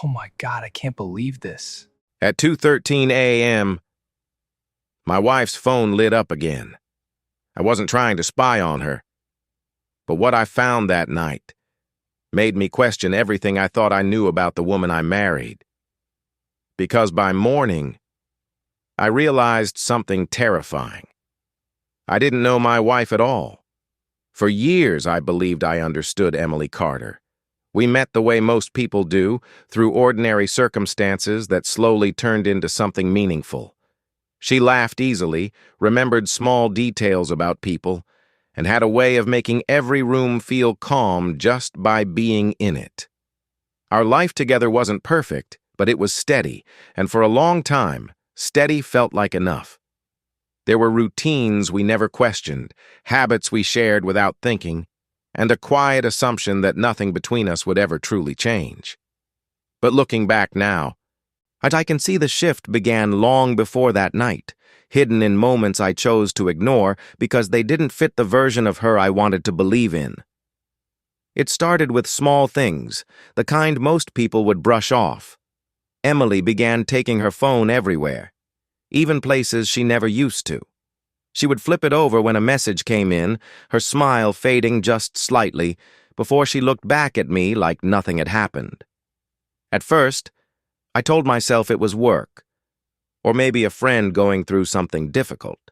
Oh my God, I can't believe this. At 2:13 a.m., my wife's phone lit up again. I wasn't trying to spy on her, but what I found that night made me question everything I thought I knew about the woman I married. Because by morning, I realized something terrifying. I didn't know my wife at all. For years, I believed I understood Emily Carter. We met the way most people do, through ordinary circumstances that slowly turned into something meaningful. She laughed easily, remembered small details about people, and had a way of making every room feel calm just by being in it. Our life together wasn't perfect, but it was steady, and for a long time, steady felt like enough. There were routines we never questioned, habits we shared without thinking, and a quiet assumption that nothing between us would ever truly change. But looking back now, I can see the shift began long before that night, hidden in moments I chose to ignore because they didn't fit the version of her I wanted to believe in. It started with small things, the kind most people would brush off. Emily began taking her phone everywhere, even places she never used to. She would flip it over when a message came in, her smile fading just slightly, before she looked back at me like nothing had happened. At first, I told myself it was work, or maybe a friend going through something difficult.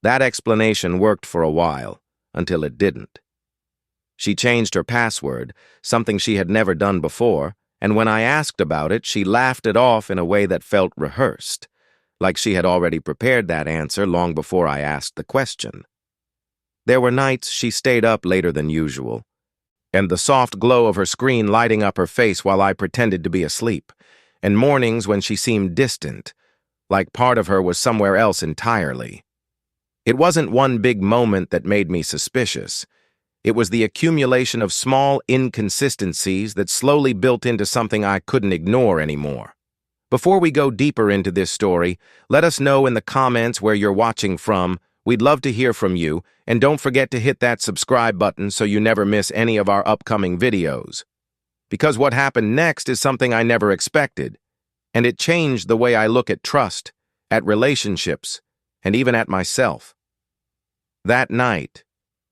That explanation worked for a while, until it didn't. She changed her password, something she had never done before, and when I asked about it, she laughed it off in a way that felt rehearsed, like she had already prepared that answer long before I asked the question. There were nights she stayed up later than usual, and the soft glow of her screen lighting up her face while I pretended to be asleep, and mornings when she seemed distant, like part of her was somewhere else entirely. It wasn't one big moment that made me suspicious. It was the accumulation of small inconsistencies that slowly built into something I couldn't ignore anymore. Before we go deeper into this story, let us know in the comments where you're watching from. We'd love to hear from you, and don't forget to hit that subscribe button so you never miss any of our upcoming videos. Because what happened next is something I never expected, and it changed the way I look at trust, at relationships, and even at myself. That night,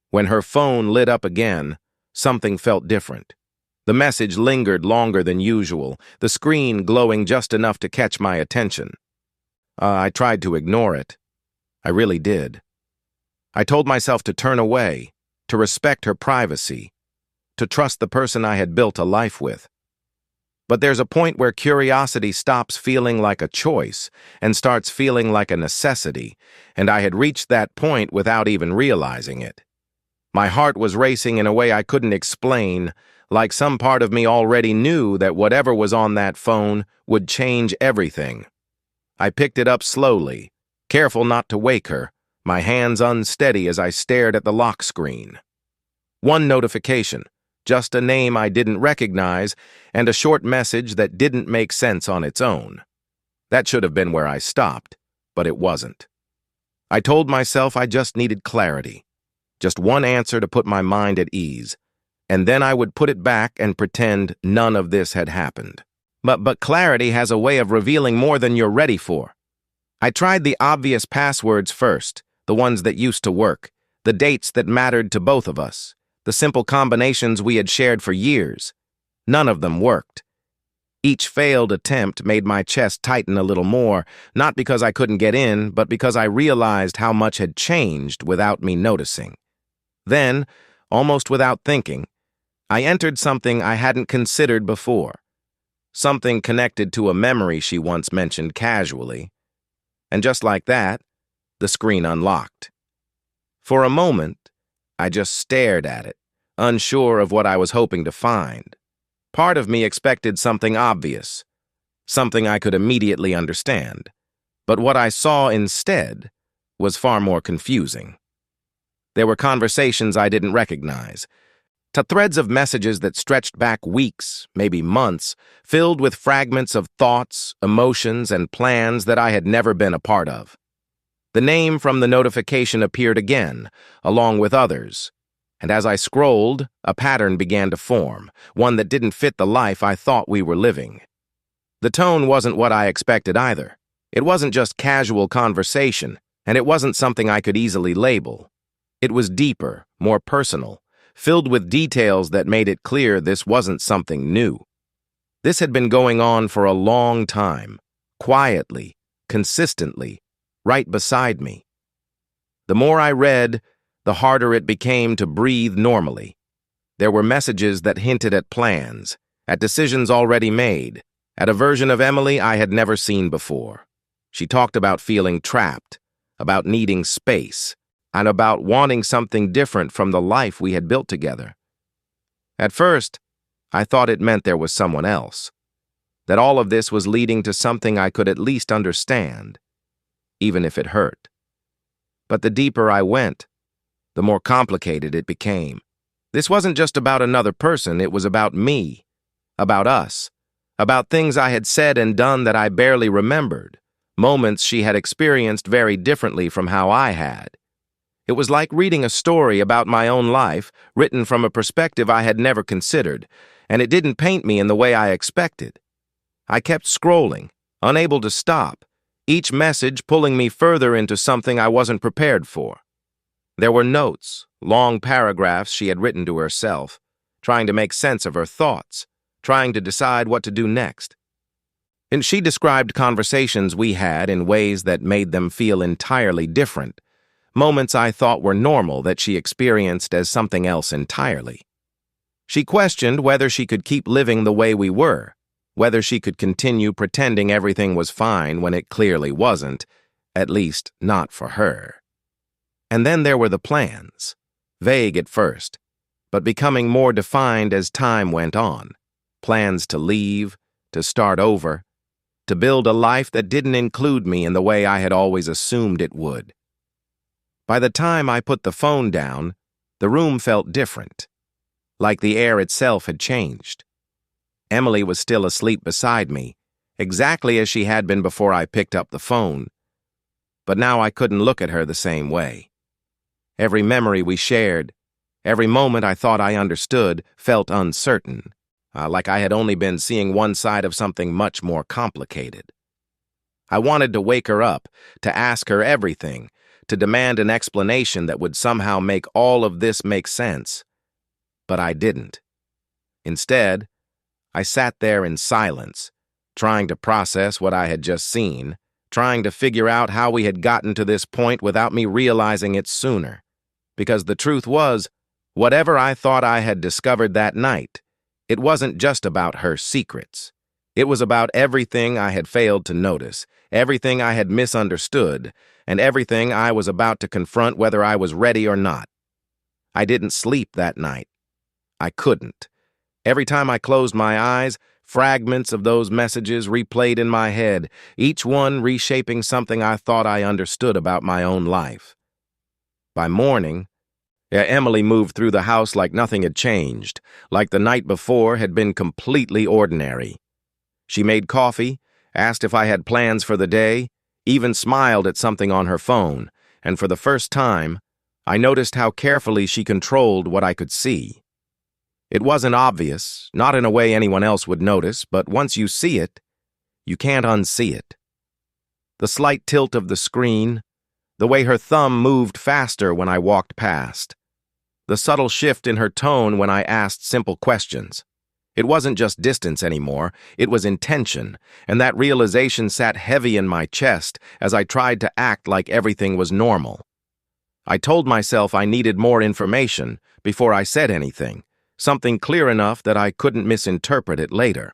when her phone lit up again, something felt different. The message lingered longer than usual, the screen glowing just enough to catch my attention. I tried to ignore it. I really did. I told myself to turn away, to respect her privacy, to trust the person I had built a life with. But there's a point where curiosity stops feeling like a choice and starts feeling like a necessity, and I had reached that point without even realizing it. My heart was racing in a way I couldn't explain, like some part of me already knew that whatever was on that phone would change everything. I picked it up slowly, careful not to wake her, my hands unsteady as I stared at the lock screen. One notification, just a name I didn't recognize, and a short message that didn't make sense on its own. That should have been where I stopped, but it wasn't. I told myself I just needed clarity, just one answer to put my mind at ease, and then I would put it back and pretend none of this had happened. But clarity has a way of revealing more than you're ready for. I tried the obvious passwords first, the ones that used to work, the dates that mattered to both of us, the simple combinations we had shared for years. None of them worked. Each failed attempt made my chest tighten a little more, not because I couldn't get in, but because I realized how much had changed without me noticing. Then, almost without thinking, I entered something I hadn't considered before, something connected to a memory she once mentioned casually. And just like that, the screen unlocked. For a moment, I just stared at it, unsure of what I was hoping to find. Part of me expected something obvious, something I could immediately understand. But what I saw instead was far more confusing. There were conversations I didn't recognize, to threads of messages that stretched back weeks, maybe months, filled with fragments of thoughts, emotions, and plans that I had never been a part of. The name from the notification appeared again, along with others. And as I scrolled, a pattern began to form, one that didn't fit the life I thought we were living. The tone wasn't what I expected either. It wasn't just casual conversation, and it wasn't something I could easily label. It was deeper, more personal, filled with details that made it clear this wasn't something new. This had been going on for a long time, quietly, consistently, right beside me. The more I read, the harder it became to breathe normally. There were messages that hinted at plans, at decisions already made, at a version of Emily I had never seen before. She talked about feeling trapped, about needing space, and about wanting something different from the life we had built together. At first, I thought it meant there was someone else, that all of this was leading to something I could at least understand, even if it hurt. But the deeper I went, the more complicated it became. This wasn't just about another person, it was about me, about us, about things I had said and done that I barely remembered, moments she had experienced very differently from how I had. It was like reading a story about my own life, written from a perspective I had never considered, and it didn't paint me in the way I expected. I kept scrolling, unable to stop, each message pulling me further into something I wasn't prepared for. There were notes, long paragraphs she had written to herself, trying to make sense of her thoughts, trying to decide what to do next. And she described conversations we had in ways that made them feel entirely different, moments I thought were normal that she experienced as something else entirely. She questioned whether she could keep living the way we were, whether she could continue pretending everything was fine when it clearly wasn't, at least not for her. And then there were the plans, vague at first, but becoming more defined as time went on. Plans to leave, to start over, to build a life that didn't include me in the way I had always assumed it would. By the time I put the phone down, the room felt different, like the air itself had changed. Emily was still asleep beside me, exactly as she had been before I picked up the phone, but now I couldn't look at her the same way. Every memory we shared, every moment I thought I understood, felt uncertain, like I had only been seeing one side of something much more complicated. I wanted to wake her up, to ask her everything, to demand an explanation that would somehow make all of this make sense. But I didn't. Instead, I sat there in silence, trying to process what I had just seen, trying to figure out how we had gotten to this point without me realizing it sooner. Because the truth was, whatever I thought I had discovered that night, it wasn't just about her secrets. It was about everything I had failed to notice, everything I had misunderstood, and everything I was about to confront whether I was ready or not. I didn't sleep that night. I couldn't. Every time I closed my eyes, fragments of those messages replayed in my head, each one reshaping something I thought I understood about my own life. By morning, Emily moved through the house like nothing had changed, like the night before had been completely ordinary. She made coffee, asked if I had plans for the day, even smiled at something on her phone, and for the first time, I noticed how carefully she controlled what I could see. It wasn't obvious, not in a way anyone else would notice, but once you see it, you can't unsee it. The slight tilt of the screen, the way her thumb moved faster when I walked past, the subtle shift in her tone when I asked simple questions. It wasn't just distance anymore, it was intention, and that realization sat heavy in my chest as I tried to act like everything was normal. I told myself I needed more information before I said anything, something clear enough that I couldn't misinterpret it later.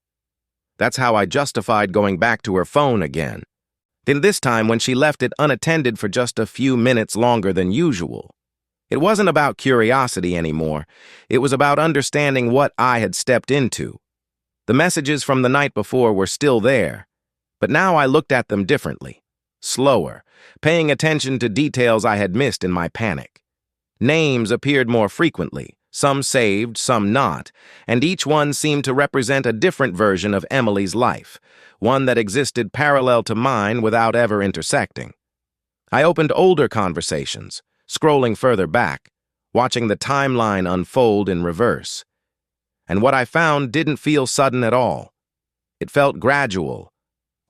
That's how I justified going back to her phone again. Then this time when she left it unattended for just a few minutes longer than usual. It wasn't about curiosity anymore. It was about understanding what I had stepped into. The messages from the night before were still there, but now I looked at them differently, slower, paying attention to details I had missed in my panic. Names appeared more frequently, some saved, some not, and each one seemed to represent a different version of Emily's life, one that existed parallel to mine without ever intersecting. I opened older conversations, scrolling further back, watching the timeline unfold in reverse. And what I found didn't feel sudden at all. It felt gradual,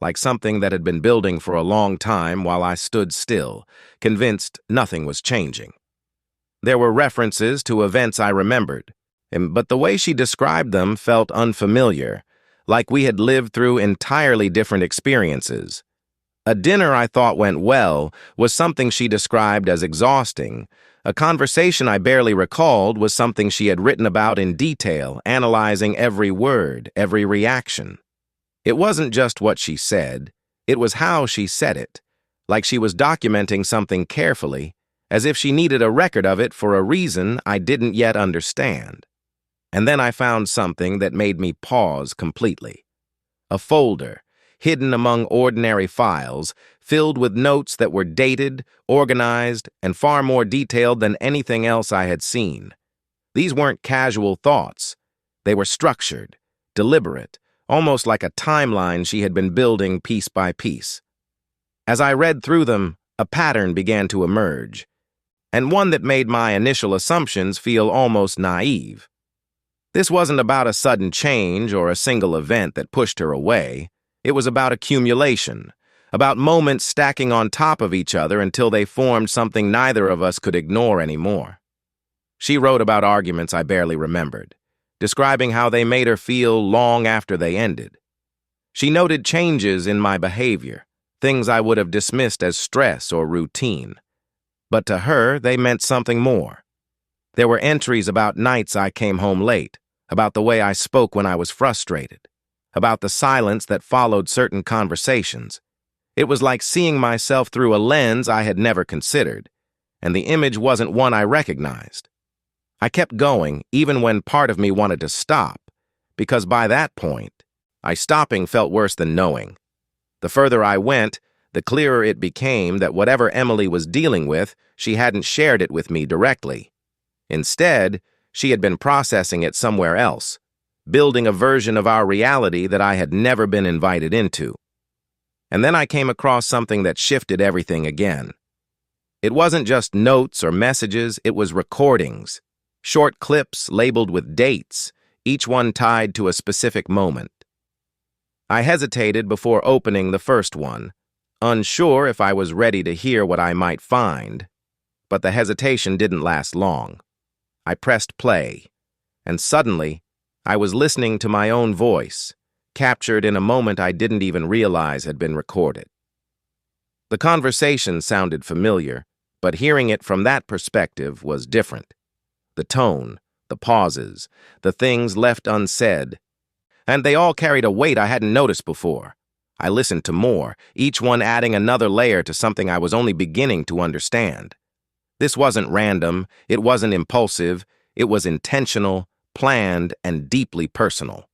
like something that had been building for a long time while I stood still, convinced nothing was changing. There were references to events I remembered, but the way she described them felt unfamiliar, like we had lived through entirely different experiences. A dinner I thought went well was something she described as exhausting. A conversation I barely recalled was something she had written about in detail, analyzing every word, every reaction. It wasn't just what she said, it was how she said it, like she was documenting something carefully, as if she needed a record of it for a reason I didn't yet understand. And then I found something that made me pause completely. A folder, hidden among ordinary files, filled with notes that were dated, organized, and far more detailed than anything else I had seen. These weren't casual thoughts. They were structured, deliberate, almost like a timeline she had been building piece by piece. As I read through them, a pattern began to emerge, and one that made my initial assumptions feel almost naive. This wasn't about a sudden change or a single event that pushed her away. It was about accumulation, about moments stacking on top of each other until they formed something neither of us could ignore anymore. She wrote about arguments I barely remembered, describing how they made her feel long after they ended. She noted changes in my behavior, things I would have dismissed as stress or routine. But to her, they meant something more. There were entries about nights I came home late, about the way I spoke when I was frustrated, about the silence that followed certain conversations. It was like seeing myself through a lens I had never considered, and the image wasn't one I recognized. I kept going, even when part of me wanted to stop, because by that point, stopping felt worse than knowing. The further I went, the clearer it became that whatever Emily was dealing with, she hadn't shared it with me directly. Instead, she had been processing it somewhere else, building a version of our reality that I had never been invited into. And then I came across something that shifted everything again. It wasn't just notes or messages, it was recordings. Short clips labeled with dates, each one tied to a specific moment. I hesitated before opening the first one, unsure if I was ready to hear what I might find. But the hesitation didn't last long. I pressed play, and suddenly, I was listening to my own voice, captured in a moment I didn't even realize had been recorded. The conversation sounded familiar, but hearing it from that perspective was different. The tone, the pauses, the things left unsaid, and they all carried a weight I hadn't noticed before. I listened to more, each one adding another layer to something I was only beginning to understand. This wasn't random, it wasn't impulsive, it was intentional, planned, and deeply personal.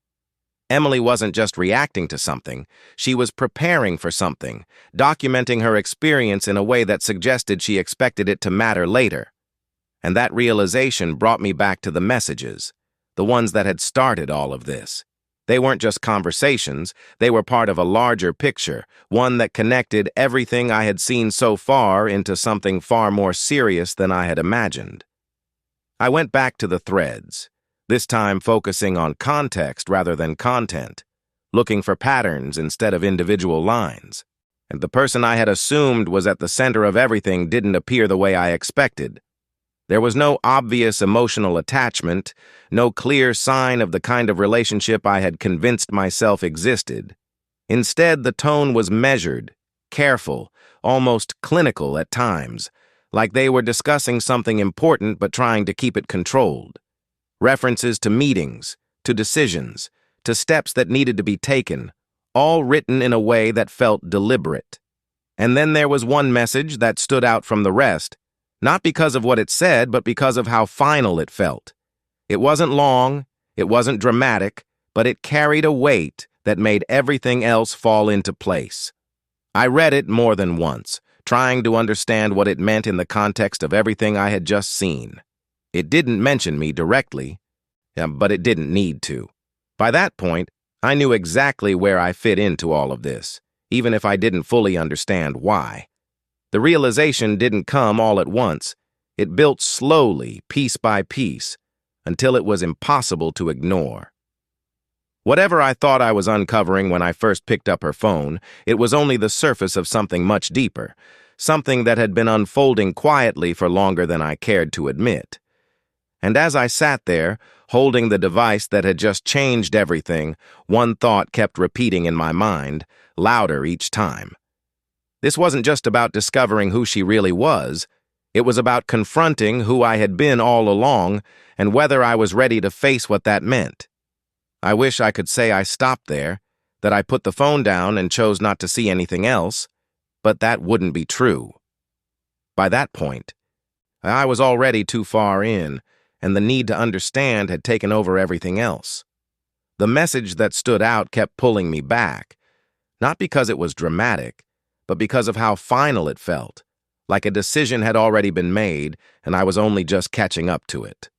Emily wasn't just reacting to something, she was preparing for something, documenting her experience in a way that suggested she expected it to matter later. And that realization brought me back to the messages, the ones that had started all of this. They weren't just conversations, they were part of a larger picture, one that connected everything I had seen so far into something far more serious than I had imagined. I went back to the threads, this time focusing on context rather than content, looking for patterns instead of individual lines. And the person I had assumed was at the center of everything didn't appear the way I expected. There was no obvious emotional attachment, no clear sign of the kind of relationship I had convinced myself existed. Instead, the tone was measured, careful, almost clinical at times, like they were discussing something important but trying to keep it controlled. References to meetings, to decisions, to steps that needed to be taken, all written in a way that felt deliberate. And then there was one message that stood out from the rest, not because of what it said, but because of how final it felt. It wasn't long, it wasn't dramatic, but it carried a weight that made everything else fall into place. I read it more than once, trying to understand what it meant in the context of everything I had just seen. It didn't mention me directly, but it didn't need to. By that point, I knew exactly where I fit into all of this, even if I didn't fully understand why. The realization didn't come all at once. It built slowly, piece by piece, until it was impossible to ignore. Whatever I thought I was uncovering when I first picked up her phone, it was only the surface of something much deeper, something that had been unfolding quietly for longer than I cared to admit. And as I sat there, holding the device that had just changed everything, one thought kept repeating in my mind, louder each time. This wasn't just about discovering who she really was. It was about confronting who I had been all along and whether I was ready to face what that meant. I wish I could say I stopped there, that I put the phone down and chose not to see anything else, but that wouldn't be true. By that point, I was already too far in, and the need to understand had taken over everything else. The message that stood out kept pulling me back, not because it was dramatic, but because of how final it felt, like a decision had already been made and I was only just catching up to it.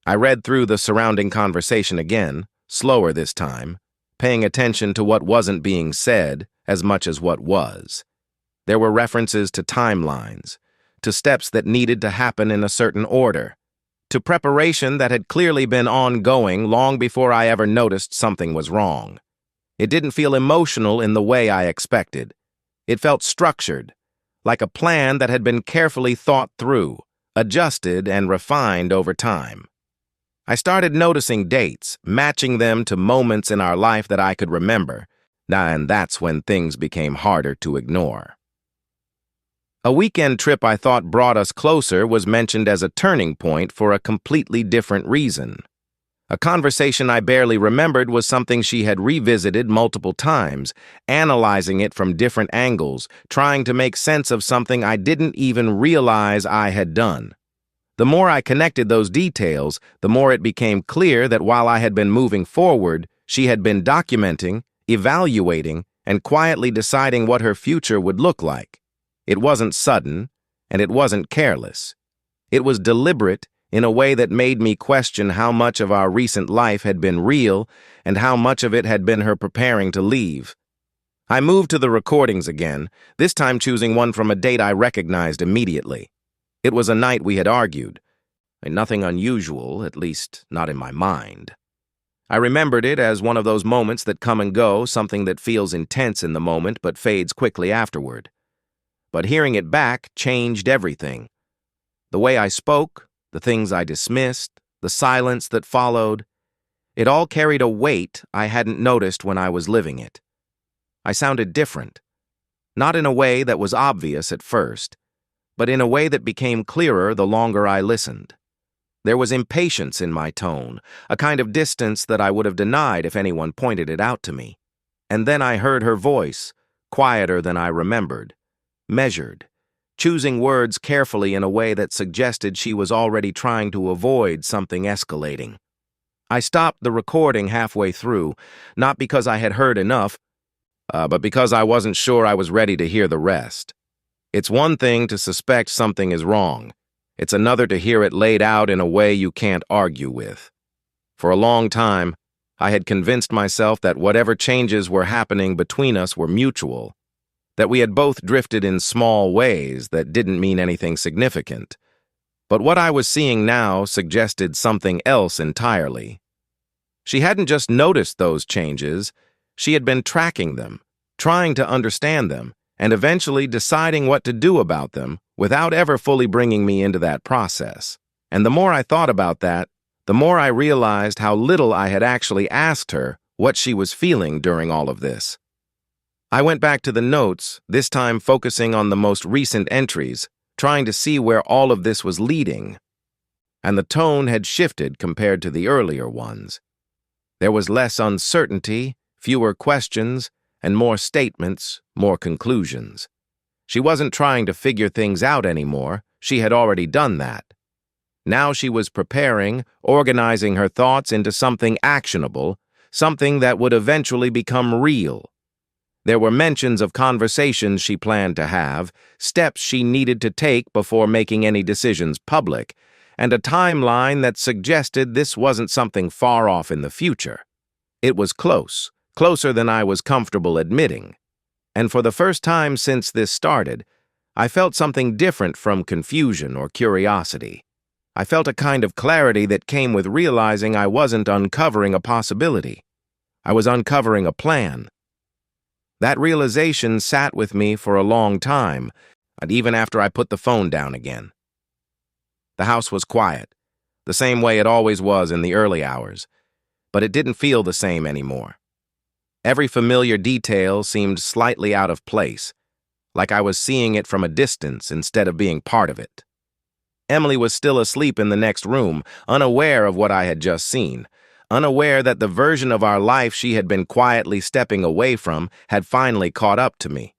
I read through the surrounding conversation again, slower this time, paying attention to what wasn't being said as much as what was. There were references to timelines, to steps that needed to happen in a certain order, to preparation that had clearly been ongoing long before I ever noticed something was wrong. It didn't feel emotional in the way I expected. It felt structured, like a plan that had been carefully thought through, adjusted and refined over time. I started noticing dates, matching them to moments in our life that I could remember, and that's when things became harder to ignore. A weekend trip I thought brought us closer was mentioned as a turning point for a completely different reason. A conversation I barely remembered was something she had revisited multiple times, analyzing it from different angles, trying to make sense of something I didn't even realize I had done. The more I connected those details, the more it became clear that while I had been moving forward, she had been documenting, evaluating, and quietly deciding what her future would look like. It wasn't sudden, and it wasn't careless. It was deliberate in a way that made me question how much of our recent life had been real and how much of it had been her preparing to leave. I moved to the recordings again, this time choosing one from a date I recognized immediately. It was a night we had argued, and nothing unusual, at least not in my mind. I remembered it as one of those moments that come and go, something that feels intense in the moment but fades quickly afterward. But hearing it back changed everything. The way I spoke, the things I dismissed, the silence that followed, it all carried a weight I hadn't noticed when I was living it. I sounded different, not in a way that was obvious at first, but in a way that became clearer the longer I listened. There was impatience in my tone, a kind of distance that I would have denied if anyone pointed it out to me. And then I heard her voice, quieter than I remembered, measured, choosing words carefully in a way that suggested she was already trying to avoid something escalating. I stopped the recording halfway through, not because I had heard enough, but because I wasn't sure I was ready to hear the rest. It's one thing to suspect something is wrong. It's another to hear it laid out in a way you can't argue with. For a long time, I had convinced myself that whatever changes were happening between us were mutual, that we had both drifted in small ways that didn't mean anything significant. But what I was seeing now suggested something else entirely. She hadn't just noticed those changes, she had been tracking them, trying to understand them, and eventually deciding what to do about them without ever fully bringing me into that process. And the more I thought about that, the more I realized how little I had actually asked her what she was feeling during all of this. I went back to the notes, this time focusing on the most recent entries, trying to see where all of this was leading. And the tone had shifted compared to the earlier ones. There was less uncertainty, fewer questions, and more statements, more conclusions. She wasn't trying to figure things out anymore. She had already done that. Now she was preparing, organizing her thoughts into something actionable, something that would eventually become real. There were mentions of conversations she planned to have, steps she needed to take before making any decisions public, and a timeline that suggested this wasn't something far off in the future. It was close, closer than I was comfortable admitting. And for the first time since this started, I felt something different from confusion or curiosity. I felt a kind of clarity that came with realizing I wasn't uncovering a possibility. I was uncovering a plan. That realization sat with me for a long time, and even after I put the phone down again. The house was quiet, the same way it always was in the early hours, but it didn't feel the same anymore. Every familiar detail seemed slightly out of place, like I was seeing it from a distance instead of being part of it. Emily was still asleep in the next room, unaware of what I had just seen, unaware that the version of our life she had been quietly stepping away from had finally caught up to me.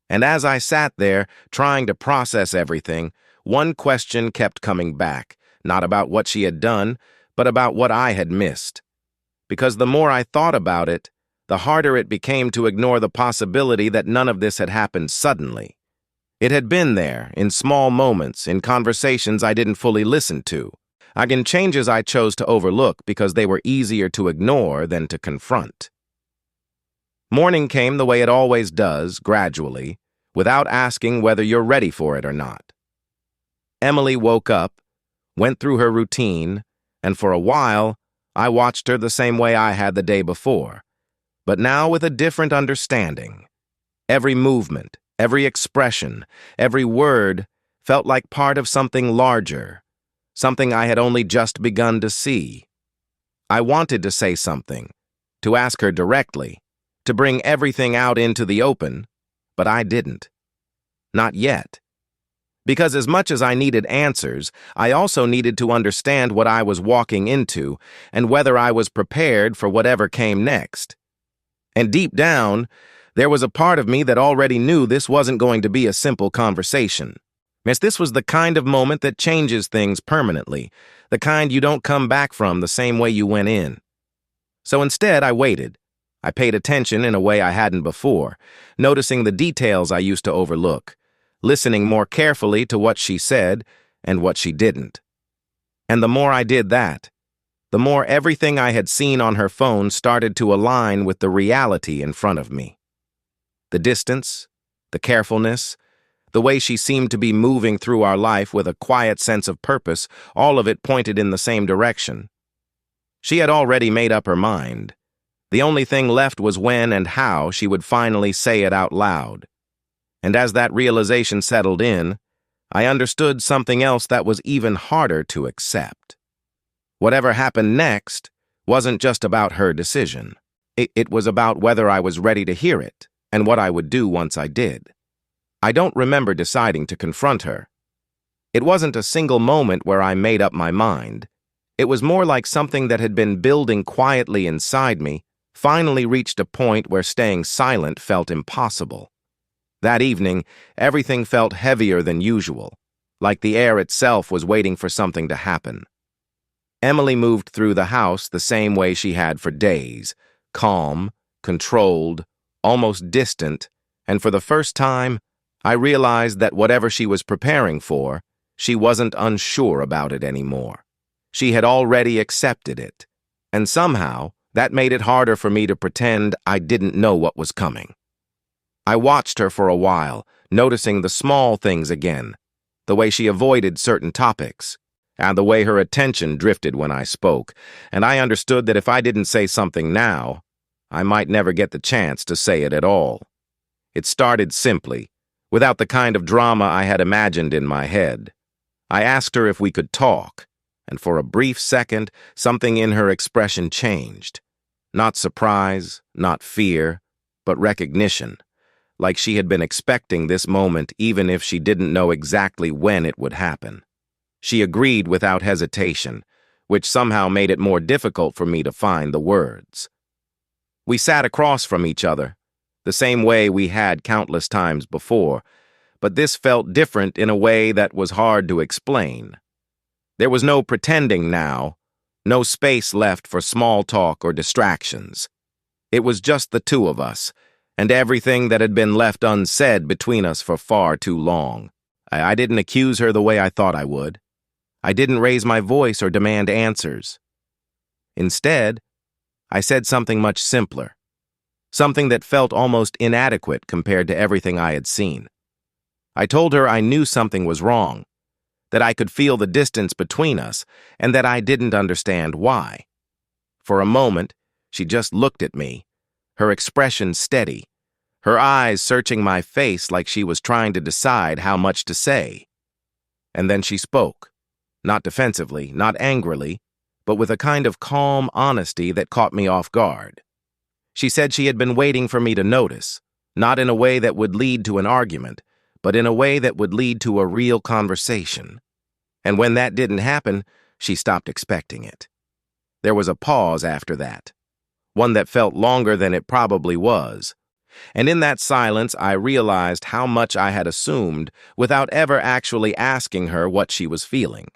And as I sat there, trying to process everything, one question kept coming back, not about what she had done, but about what I had missed. Because the more I thought about it, the harder it became to ignore the possibility that none of this had happened suddenly. It had been there, in small moments, in conversations I didn't fully listen to, in changes I chose to overlook because they were easier to ignore than to confront. Morning came the way it always does, gradually, without asking whether you're ready for it or not. Emily woke up, went through her routine, and for a while, I watched her the same way I had the day before, but now with a different understanding. Every movement, every expression, every word felt like part of something larger, something I had only just begun to see. I wanted to say something, to ask her directly, to bring everything out into the open, but I didn't. Not yet. Because as much as I needed answers, I also needed to understand what I was walking into and whether I was prepared for whatever came next. And deep down, there was a part of me that already knew this wasn't going to be a simple conversation. This was the kind of moment that changes things permanently, the kind you don't come back from the same way you went in. So instead, I waited. I paid attention in a way I hadn't before, noticing the details I used to overlook, listening more carefully to what she said and what she didn't. And the more I did that, the more everything I had seen on her phone started to align with the reality in front of me. The distance, the carefulness, the way she seemed to be moving through our life with a quiet sense of purpose, all of it pointed in the same direction. She had already made up her mind. The only thing left was when and how she would finally say it out loud. And as that realization settled in, I understood something else that was even harder to accept. Whatever happened next wasn't just about her decision. It was about whether I was ready to hear it and what I would do once I did. I don't remember deciding to confront her. It wasn't a single moment where I made up my mind. It was more like something that had been building quietly inside me, finally reached a point where staying silent felt impossible. That evening, everything felt heavier than usual, like the air itself was waiting for something to happen. Emily moved through the house the same way she had for days, calm, controlled, almost distant, and for the first time, I realized that whatever she was preparing for, she wasn't unsure about it anymore. She had already accepted it, and somehow that made it harder for me to pretend I didn't know what was coming. I watched her for a while, noticing the small things again, the way she avoided certain topics, and the way her attention drifted when I spoke, and I understood that if I didn't say something now, I might never get the chance to say it at all. It started simply, without the kind of drama I had imagined in my head. I asked her if we could talk, and for a brief second, something in her expression changed. Not surprise, not fear, but recognition, like she had been expecting this moment even if she didn't know exactly when it would happen. She agreed without hesitation, which somehow made it more difficult for me to find the words. We sat across from each other, the same way we had countless times before, but this felt different in a way that was hard to explain. There was no pretending now, no space left for small talk or distractions. It was just the two of us, and everything that had been left unsaid between us for far too long. I didn't accuse her the way I thought I would. I didn't raise my voice or demand answers. Instead, I said something much simpler, something that felt almost inadequate compared to everything I had seen. I told her I knew something was wrong, that I could feel the distance between us, and that I didn't understand why. For a moment, she just looked at me, her expression steady, her eyes searching my face like she was trying to decide how much to say. And then she spoke, not defensively, not angrily, but with a kind of calm honesty that caught me off guard. She said she had been waiting for me to notice, not in a way that would lead to an argument, but in a way that would lead to a real conversation. And when that didn't happen, she stopped expecting it. There was a pause after that, one that felt longer than it probably was. And in that silence, I realized how much I had assumed without ever actually asking her what she was feeling.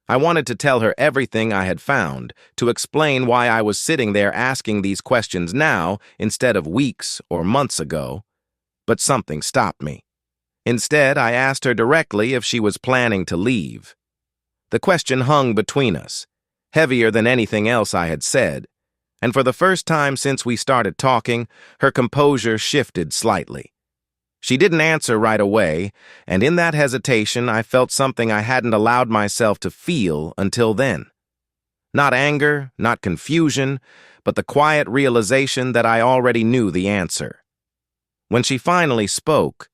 I wanted to tell her everything I had found, to explain why I was sitting there asking these questions now instead of weeks or months ago, but something stopped me. Instead, I asked her directly if she was planning to leave. The question hung between us, heavier than anything else I had said, and for the first time since we started talking, her composure shifted slightly. She didn't answer right away, and in that hesitation I felt something I hadn't allowed myself to feel until then. Not anger, not confusion, but the quiet realization that I already knew the answer. When she finally spoke,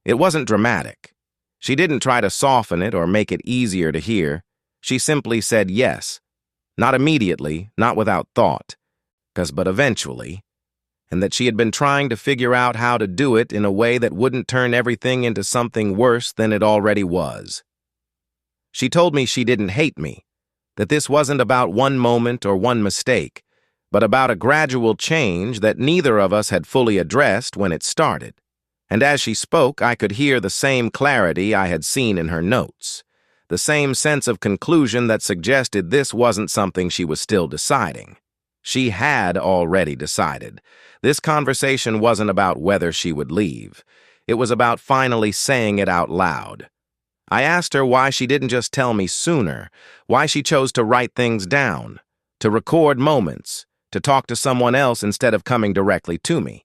it wasn't dramatic. She didn't try to soften it or make it easier to hear. She simply said yes, not immediately, not without thought, but eventually, and that she had been trying to figure out how to do it in a way that wouldn't turn everything into something worse than it already was. She told me she didn't hate me, that this wasn't about one moment or one mistake, but about a gradual change that neither of us had fully addressed when it started. And as she spoke, I could hear the same clarity I had seen in her notes, the same sense of conclusion that suggested this wasn't something she was still deciding. She had already decided. This conversation wasn't about whether she would leave. It was about finally saying it out loud. I asked her why she didn't just tell me sooner, why she chose to write things down, to record moments, to talk to someone else instead of coming directly to me.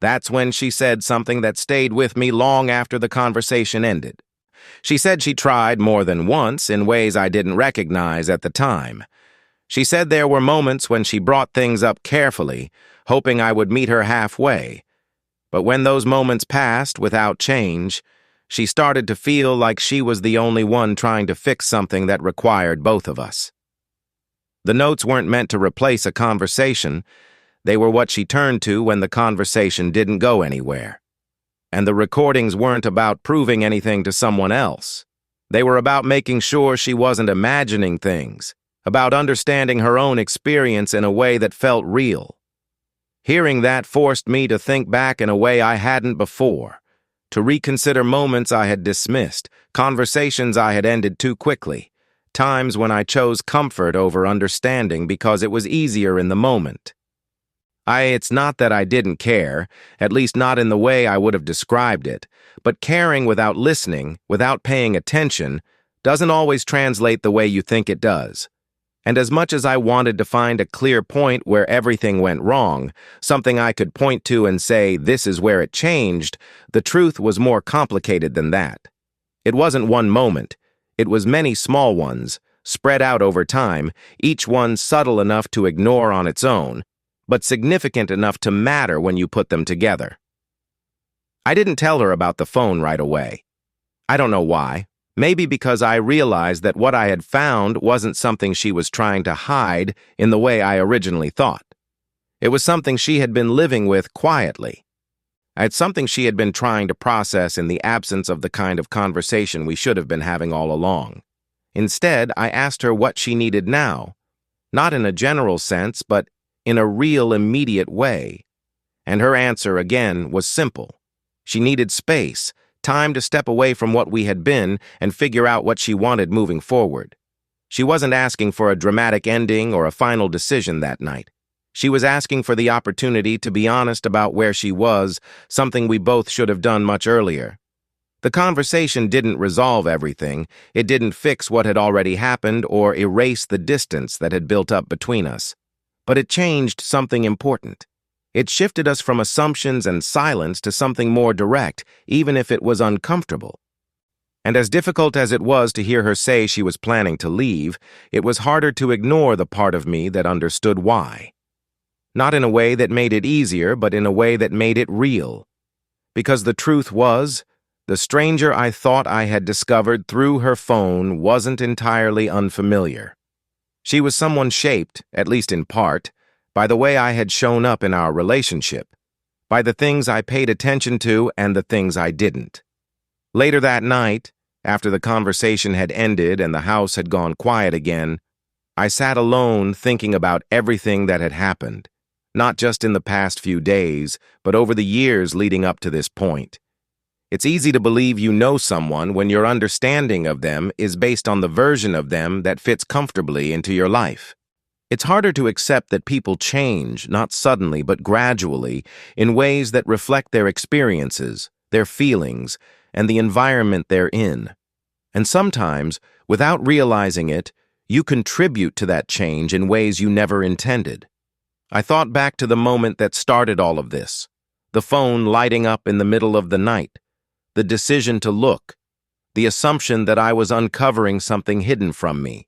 That's when she said something that stayed with me long after the conversation ended. She said she tried more than once in ways I didn't recognize at the time. She said there were moments when she brought things up carefully, hoping I would meet her halfway. But when those moments passed without change, she started to feel like she was the only one trying to fix something that required both of us. The notes weren't meant to replace a conversation. They were what she turned to when the conversation didn't go anywhere. And the recordings weren't about proving anything to someone else. They were about making sure she wasn't imagining things, about understanding her own experience in a way that felt real. Hearing that forced me to think back in a way I hadn't before, to reconsider moments I had dismissed, conversations I had ended too quickly, times when I chose comfort over understanding because it was easier in the moment. It's not that I didn't care, at least not in the way I would have described it, but caring without listening, without paying attention, doesn't always translate the way you think it does. And as much as I wanted to find a clear point where everything went wrong, something I could point to and say, this is where it changed, the truth was more complicated than that. It wasn't one moment. It was many small ones, spread out over time, each one subtle enough to ignore on its own, but significant enough to matter when you put them together. I didn't tell her about the phone right away. I don't know why. Maybe because I realized that what I had found wasn't something she was trying to hide in the way I originally thought. It was something she had been living with quietly. It's something she had been trying to process in the absence of the kind of conversation we should have been having all along. Instead, I asked her what she needed now, not in a general sense, but in a real, immediate way. And her answer, again, was simple. She needed space, time to step away from what we had been and figure out what she wanted moving forward. She wasn't asking for a dramatic ending or a final decision that night. She was asking for the opportunity to be honest about where she was, something we both should have done much earlier. The conversation didn't resolve everything. It didn't fix what had already happened or erase the distance that had built up between us. But it changed something important. It shifted us from assumptions and silence to something more direct, even if it was uncomfortable. And as difficult as it was to hear her say she was planning to leave, it was harder to ignore the part of me that understood why. Not in a way that made it easier, but in a way that made it real. Because the truth was, the stranger I thought I had discovered through her phone wasn't entirely unfamiliar. She was someone shaped, at least in part, by the way I had shown up in our relationship, by the things I paid attention to and the things I didn't. Later that night, after the conversation had ended and the house had gone quiet again, I sat alone thinking about everything that had happened, not just in the past few days, but over the years leading up to this point. It's easy to believe you know someone when your understanding of them is based on the version of them that fits comfortably into your life. It's harder to accept that people change, not suddenly but gradually, in ways that reflect their experiences, their feelings, and the environment they're in. And sometimes, without realizing it, you contribute to that change in ways you never intended. I thought back to the moment that started all of this, the phone lighting up in the middle of the night, the decision to look, the assumption that I was uncovering something hidden from me.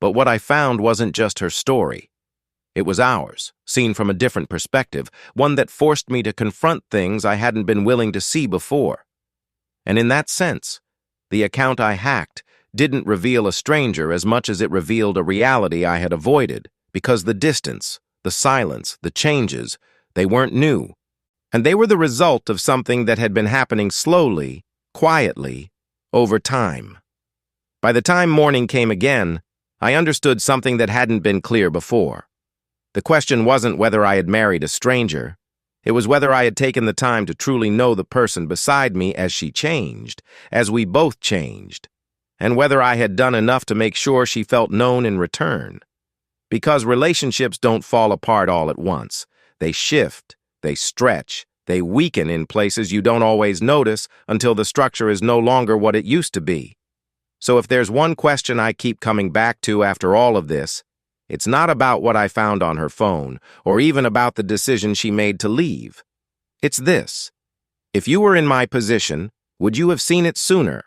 But what I found wasn't just her story. It was ours, seen from a different perspective, one that forced me to confront things I hadn't been willing to see before. And in that sense, the account I hacked didn't reveal a stranger as much as it revealed a reality I had avoided, because the distance, the silence, the changes, they weren't new. And they were the result of something that had been happening slowly, quietly, over time. By the time morning came again, I understood something that hadn't been clear before. The question wasn't whether I had married a stranger. It was whether I had taken the time to truly know the person beside me as she changed, as we both changed, and whether I had done enough to make sure she felt known in return. Because relationships don't fall apart all at once. They shift, they stretch, they weaken in places you don't always notice until the structure is no longer what it used to be. So if there's one question I keep coming back to after all of this, it's not about what I found on her phone, or even about the decision she made to leave. It's this: if you were in my position, would you have seen it sooner?